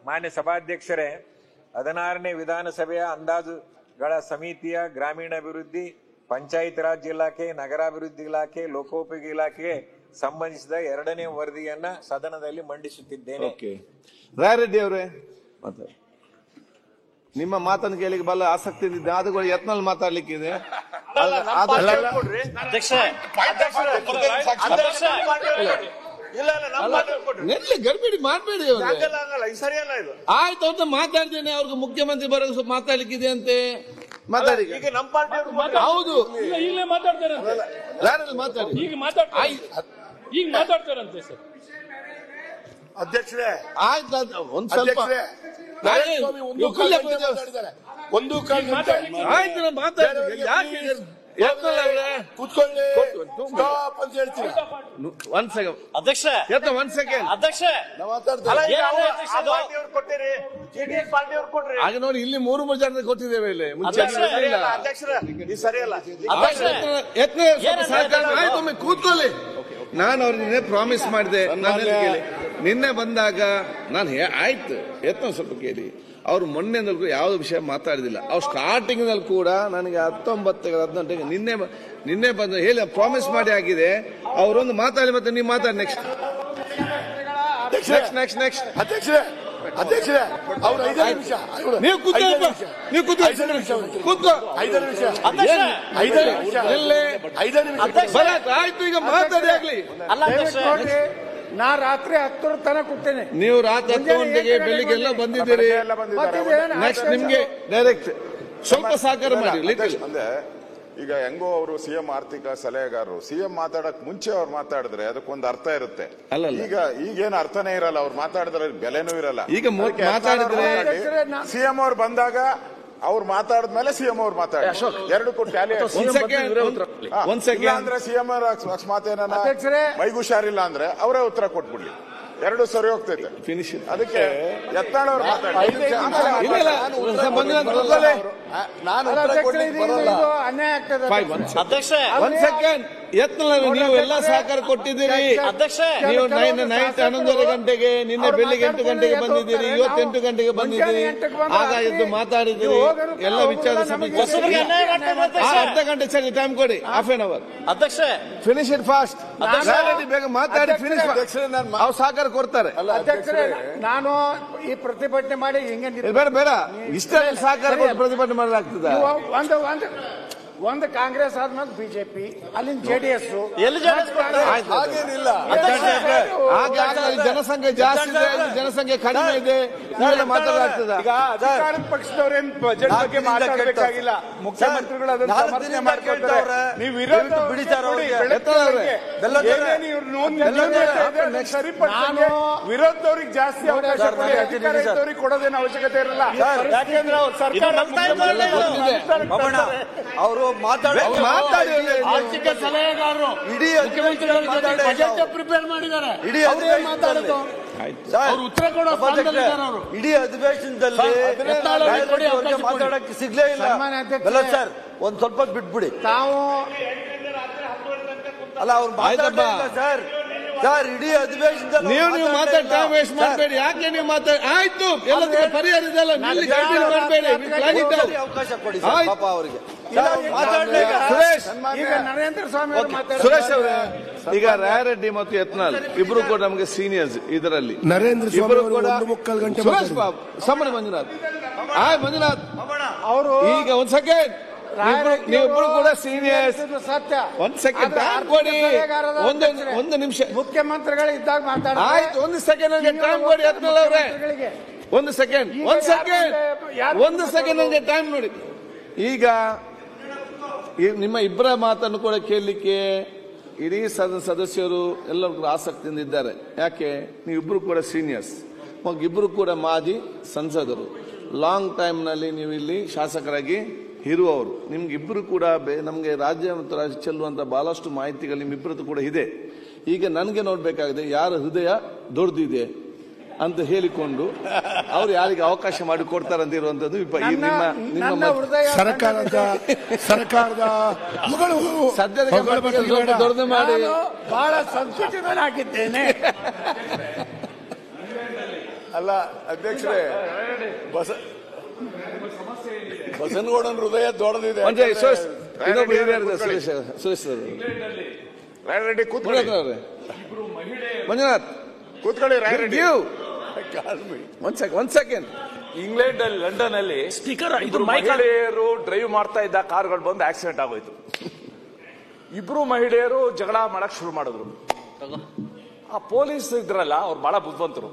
ಮಾನ್ಯ ಸಭಾಧ್ಯಕ್ಷರೇ, 16ನೇ ವಿಧಾನಸಭೆಯ ಅಂದಾಜುಗಳ ಸಮಿತಿಯ ಗ್ರಾಮೀಣಾಭಿವೃದ್ಧಿ, ಪಂಚಾಯತ್ ರಾಜ್ ಇಲಾಖೆ, ನಗರಾಭಿವೃದ್ಧಿ ಇಲಾಖೆ, ಲೋಕೋಪಯೋಗಿ ಇಲಾಖೆಗೆ ಸಂಬಂಧಿಸಿದ 2ನೇ ವರದಿಯನ್ನ ಸದನದಲ್ಲಿ ಮಂಡಿಸುತ್ತಿದ್ದೇನೆ. ರಾಯರೆಡ್ಡಿ ಅವರೇ, ನಿಮ್ಮ ಮಾತನ್ನು ಕೇಳಿಗೆ ಬಹಳ ಆಸಕ್ತಿ ಇದೆ. ಅದು ಯತ್ನಲ್ಲಿ ಮಾತಾಡ್ಲಿಕ್ಕಿದೆ. ಗರ್ಬೇಡಿ ಮಾಡಬೇಡಿ. ಆಯ್ತು ಅಂತ ಮಾತಾಡ್ತೇನೆ. ಅವ್ರಿಗೆ ಮುಖ್ಯಮಂತ್ರಿ ಬರೋ ಮಾತಾಡ್ಲಿಕ್ಕಿದೆ ಅಂತೆ. ಮಾತಾಡಿ. ಹೌದು, ಈಗಲೇ ಮಾತಾಡ್ತಾರೆ. ಮಾತಾಡಿ. ಈಗ ಮಾತಾಡ್ತಾರಂತೆ ಸರ್. ಅಧ್ಯಕ್ಷರೇ, ಆಯ್ತು, ಒಂದ್ ಸ್ವಲ್ಪ ಒಂದು ಆಯ್ತು ಮಾತಾಡ್ತೀನಿ. ಕೂತ್ಕೊಳ್ಳಿ ಅಂತ ಹೇಳ್ತೀವಿ. ಒಂದ್ ಸೆಕೆಂಡ್ ಅಧ್ಯಕ್ಷ, ಒಂದ್ ಸೆಕೆಂಡ್ ಅಧ್ಯಕ್ಷ ಆಗ ನೋಡಿ, ಇಲ್ಲಿ 3 ಜನ ಕೊಟ್ಟಿದ್ದೇವೆ. ಇಲ್ಲಿ ಮುಂಚೆ ಸರಿಯಲ್ಲ. ಆಯ್ತು, ಕೂತ್ಕೊಳ್ಳಿ. ನಾನು ಅವ್ರಿಗೆ ಪ್ರಾಮಿಸ್ ಮಾಡಿದೆ. ನಿನ್ನೆ ಬಂದಾಗ ನಾನು ಆಯ್ತು ಯತ್ನ ಸ್ವಲ್ಪ ಕೇಳಿ. ಅವ್ರು ಮೊನ್ನೆಂದೂ ಯಾವುದೇ ವಿಷಯ ಮಾತಾಡಿದಿಲ್ಲ. ಅವ್ರು ಸ್ಟಾರ್ಟಿಂಗ್ ನಲ್ಲಿ ಕೂಡ ನನಗೆ 19-18 ನಿನ್ನೆ ಬಂದು ಹೇಳಿ ಪ್ರಾಮಿಸ್ ಮಾಡಿ ಆಗಿದೆ. ಅವರೊಂದು ಮಾತಾಡಿ, ಮತ್ತೆ ನೀವು ಮಾತಾಡಿ. ನೆಕ್ಸ್ಟ್ ಅಧ್ಯಕ್ಷರೇ, ಅವ್ರು 5 ನಿಮಿಷ ನೀವು ಕೂತ್ಕೋ. ಆಯ್ತು, ಈಗ ಮಾತಾಡಿ ಆಗ್ಲಿ. ನಾ ರಾತ್ರಿ 10 ತನಕ ಕೂತೇನೆ. ನೀವು ರಾತ್ರಿ 10 ಗಂಟೆಗೆ ಬೆಳಿಗ್ಗೆಲ್ಲ ಬಂದಿದ್ದೀರಿ. ನೆಕ್ಸ್ಟ್ ನಿಮ್ಗೆ ಡೈರೆಕ್ಟ್ ಸ್ವಲ್ಪ ಸಹಕಾರ ಮಾಡಿ. ಅಂದ್ರೆ ಈಗ ಹೆಂಗೋ ಅವರು ಸಿಎಂ ಆರ್ಥಿಕ ಸಲಹೆಗಾರರು, ಸಿಎಂ ಮಾತಾಡಕ್ ಮುಂಚೆ ಅವ್ರು ಮಾತಾಡಿದ್ರೆ ಅದಕ್ಕೊಂದು ಅರ್ಥ ಇರುತ್ತೆ. ಈಗೇನು ಅರ್ಥನೇ ಇರಲ್ಲ. ಅವ್ರು ಮಾತಾಡಿದ್ರೆ ಬೆಲೆನೂ ಇರಲ್ಲ. ಈಗ ಮಾತಾಡಿದ್ರೆ ಸಿಎಂ ಅವ್ರು ಬಂದಾಗ ಅವ್ರು ಮಾತಾಡಿದ್ಮೇಲೆ ಸಿಎಂ ಅವ್ರು ಮಾತಾಡಿ ಎರಡು ಟ್ಯಾಲಿ. ಅಂದ್ರೆ ಸಿಎಂ ಅಕಸ್ಮಾತ್ ಏನಾರ ಮೈಗೆ ಹುಷಾರಿಲ್ಲ ಅಂದ್ರೆ ಅವರೇ ಉತ್ತರ ಕೊಟ್ಬಿಡ್ಲಿ. ಎರಡು ಸರಿ ಹೋಗ್ತೈತೆ. ಅದಕ್ಕೆ ಯತ್ನಾಳ್ ಅವ್ರು ನೀವು ಎಲ್ಲ ಸಹಕಾರ ಕೊಟ್ಟಿದ್ದೀರಿ. ನೀವು ನೈಟ್ 11 ಗಂಟೆಗೆ, ನಿನ್ನೆ ಬೆಳಿಗ್ಗೆ 8 ಗಂಟೆಗೆ ಬಂದಿದ್ದೀರಿ. ಇವತ್ತು 8 ಗಂಟೆಗೆ ಬಂದಿದ್ದೀರಿ. ಆಗ ಎದ್ದು ಮಾತಾಡಿದ್ದೀರಿ. ಎಲ್ಲ ವಿಚಾರ ಅರ್ಧ ಗಂಟೆ ಸರಿ ಟೈಮ್ ಕೊಡಿ. Half an hour. ಅಧ್ಯಕ್ಷ, ಫಿನಿಶ್ ಇಟ್ ಫಾಸ್ಟ್. ಬೇಗ ಮಾತಾಡಿ ಫಿನಿಶ್. ಅವ್ರು ಸಹಕಾರ ಕೊಡ್ತಾರೆ. ನಾನು ಈ ಪ್ರತಿಭಟನೆ ಮಾಡಿ ಹಿಂಗೆ ಬೇಡ ಇಷ್ಟೆಲ್ಲ ಸಹಕಾರ ಕೊಟ್ಟು ಪ್ರತಿಭಟನೆ ಮಾಡಲಾಗ್ತದೆ. ಒಂದು ಕಾಂಗ್ರೆಸ್ ಆದ್ಮೇಲೆ ಬಿಜೆಪಿ, ಅಲ್ಲಿಂದ ಜೆಡಿಎಸ್. ಹಾಗೇನಿಲ್ಲ. ಜನಸಂಖ್ಯೆ ಜಾಸ್ತಿ ಇದೆ, ಜನಸಂಖ್ಯೆ ಕಡಿಮೆ ಇದೆ. ಇವೆಲ್ಲ ಮಾತಾಡಲಾಗ್ತದೆ. ಪಕ್ಷದವ್ರೇನು ಬಜೆಟ್ ಬಗ್ಗೆ ಮಾತಾಡಬೇಕಾಗಿಲ್ಲ. ಮುಖ್ಯಮಂತ್ರಿಗಳು ಅದನ್ನು ಸಮರ್ಥನೆ ಮಾಡ್ಕೊಳ್ತಾರೆ. ನೀವು ವಿರೋಧ ವಿರೋಧದವ್ರಿಗೆ ಜಾಸ್ತಿ ಅವಕಾಶ ಕೊಡಿ. ಅಧಿಕಾರ ಇದ್ದವ್ರಿಗೆ ಕೊಡೋದೇನು ಅವಶ್ಯಕತೆ ಇರಲ್ಲ. ಯಾಕೆಂದ್ರೆ ಅವ್ರು ಸರ್ಕಾರ ಅವರು ಆರ್ಥಿಕ ಸಲಹೆಗಾರರು ಇಡೀ ಬಜೆಟ್ ಪ್ರಿಪೇರ್ ಮಾಡಿದ್ದಾರೆ. ಇಡೀ ಉತ್ತರ ಕೊಡೋ ಇಡೀ ಅಧಿವೇಶನದಲ್ಲಿ ಮಾತಾಡಕ್ಕೆ ಸಿಗ್ಲೇ ಇಲ್ಲ. ಸರ್, ಒಂದ್ ಸ್ವಲ್ಪ ಬಿಟ್ಬಿಡಿ. ತಾವು ಅಲ್ಲ, ಅವ್ರು ಸರ್ ಸರ್ ಇಡೀ ಅಧಿವೇಶನದಲ್ಲಿ ನೀವು ಮಾತಾಡಿ ಟೈಮ್ ವೇಸ್ಟ್ ಮಾಡಬೇಡಿ. ಯಾಕೆ ನೀವು ಮಾತಾಡಿ? ಆಯ್ತು, ಎಲ್ಲದಕ್ಕೆ ಪರಿಹಾರ ಇದೆಲ್ಲ. ಅವಕಾಶ ಕೊಡಿ ಪಾಪ ಅವರಿಗೆ. ಸುರೇಶ್ ಅವರೇ, ಈಗ ರಾಯರೆಡ್ಡಿ ಮತ್ತು ಯತ್ನಾಳ್ ಇಬ್ರು ಕೂಡ ನಮಗೆ ಸೀನಿಯರ್ಸ್ ಇದರಲ್ಲಿ. ನರೇಂದ್ರ ಇಬ್ರು ಕೂಡ ಸುರೇಶ್ ಬಾಬು, ಸಮರ ಮಂಜುನಾಥ್, ಮಂಜುನಾಥ್ ಅವರು ಈಗ ಒಂದ್ ಸೆಕೆಂಡ್. ನೀವಿಬ್ರು ಕೂಡ ಸೀನಿಯರ್ಸ್. ಸತ್ಯ. ಒಂದ್ ಸೆಕೆಂಡ್ ಟೈಮ್ ಕೊಡಿ. ಒಂದು ನಿಮಿಷ. ಮುಖ್ಯಮಂತ್ರಿಗಳು ಇದ್ದಾಗ ಮಾತಾಡ. ಆಯ್ತು, ಒಂದು ಸೆಕೆಂಡ್ ನನಗೆ ಟೈಮ್ ಕೊಡಿ. ಯತ್ನಾಳ್ ಅವರೇ, ಒಂದು ಸೆಕೆಂಡ್ ನನಗೆ ಟೈಮ್ ನೋಡಿ. ಈಗ ನಿಮ್ಮ ಇಬ್ಬರ ಮಾತನ್ನು ಕೂಡ ಕೇಳಲಿಕ್ಕೆ ಇಡೀ ಸದಸ್ಯರು ಎಲ್ಲರೂ ಆಸಕ್ತಿಯಿಂದ ಇದ್ದಾರೆ. ಯಾಕೆ? ನೀವಿಬ್ರು ಕೂಡ ಸೀನಿಯರ್ಸ್, ಇಬ್ರು ಕೂಡ ಮಾಜಿ ಸಂಸದರು. ಲಾಂಗ್ ಟೈಮ್ನಲ್ಲಿ ನೀವು ಇಲ್ಲಿ ಶಾಸಕರಾಗಿ ಇರುವವರು. ನಿಮ್ಗಿಬ್ಬರು ಕೂಡ ನಮಗೆ ರಾಜ್ಯ ಮತ್ತು ರಾಜ್ಯ ಚೆಲ್ಲುವಂತ ಬಹಳಷ್ಟು ಮಾಹಿತಿಗಳು ನಿಮ್ಮಿಬ್ಬರದ್ದು ಕೂಡ ಇದೆ. ಈಗ ನನಗೆ ನೋಡ್ಬೇಕಾಗಿದೆ ಯಾರ ಹೃದಯ ದೊಡ್ಡದಿದೆ ಅಂತ ಹೇಳಿಕೊಂಡು ಅವ್ರು ಯಾರಿಗೆ ಅವಕಾಶ ಮಾಡಿ ಕೊಡ್ತಾರಂತ ಇರುವಂತದ್ದು ನಿಮ್ಮ ಸರ್ಕಾರದ ಸದ್ಯದ ದೊಡ್ಡದು ಮಾಡಿ ಬಹಳ ಸಂಕುಚಿತನಾಗಿದ್ದೇನೆ. ಅಲ್ಲ ಅಧ್ಯಕ್ಷರೇ, ಬಸನಗೌಡನ ಹೃದಯ ದೊಡ್ಡದಿದೆ. ಸುರೇಶ್ ರಾಯರೆಡ್ಡಿ ಕೂತ್ಕೊಳ್ಳಿ, ಮಂಜುನಾಥ್ ಕೂತ್ಕೊಳ್ಳಿ. ರಾಯರೆಡ್ಡಿ ಒಂದ್ ಸೆಕೆಂಡ್. ಇಂಗ್ಲೆಂಡ್ ಅಲ್ಲಿ, ಲಂಡನ್ ಅಲ್ಲಿ ಇಬ್ರು ಮಹಿಳೆಯರು ಡ್ರೈವ್ ಮಾಡ್ತಾ ಇದ್ದ ಕಾರ್ಗಳು ಬಂದು ಆಕ್ಸಿಡೆಂಟ್ ಆಗೋಯ್ತು. ಇಬ್ರು ಮಹಿಳೆಯರು ಜಗಳ ಮಾಡಕ್ ಶುರು ಮಾಡಿದ್ರು. ಆ ಪೊಲೀಸ್ ಇದ್ರಲ್ಲ, ಅವ್ರು ಬಹಳ ಬುದ್ಧಿವಂತರು.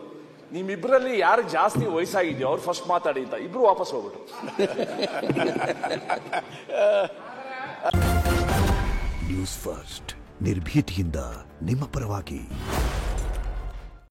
ನಿಮ್ಮಿಬ್ರಲ್ಲಿ ಯಾರು ಜಾಸ್ತಿ ವಯಸ್ಸಾಗಿದ್ಯೋ ಅವ್ರು ಫಸ್ಟ್ ಮಾತಾಡಿ ಅಂತ ಇಬ್ರು ವಾಪಸ್ ಹೋಗ್ಬಿಟ್ರು. ನ್ಯೂಸ್ ಫಸ್ಟ್ ನಿರ್ಭೀತಿಯಿಂದ ನಿಮ್ಮ ಪರವಾಗಿ.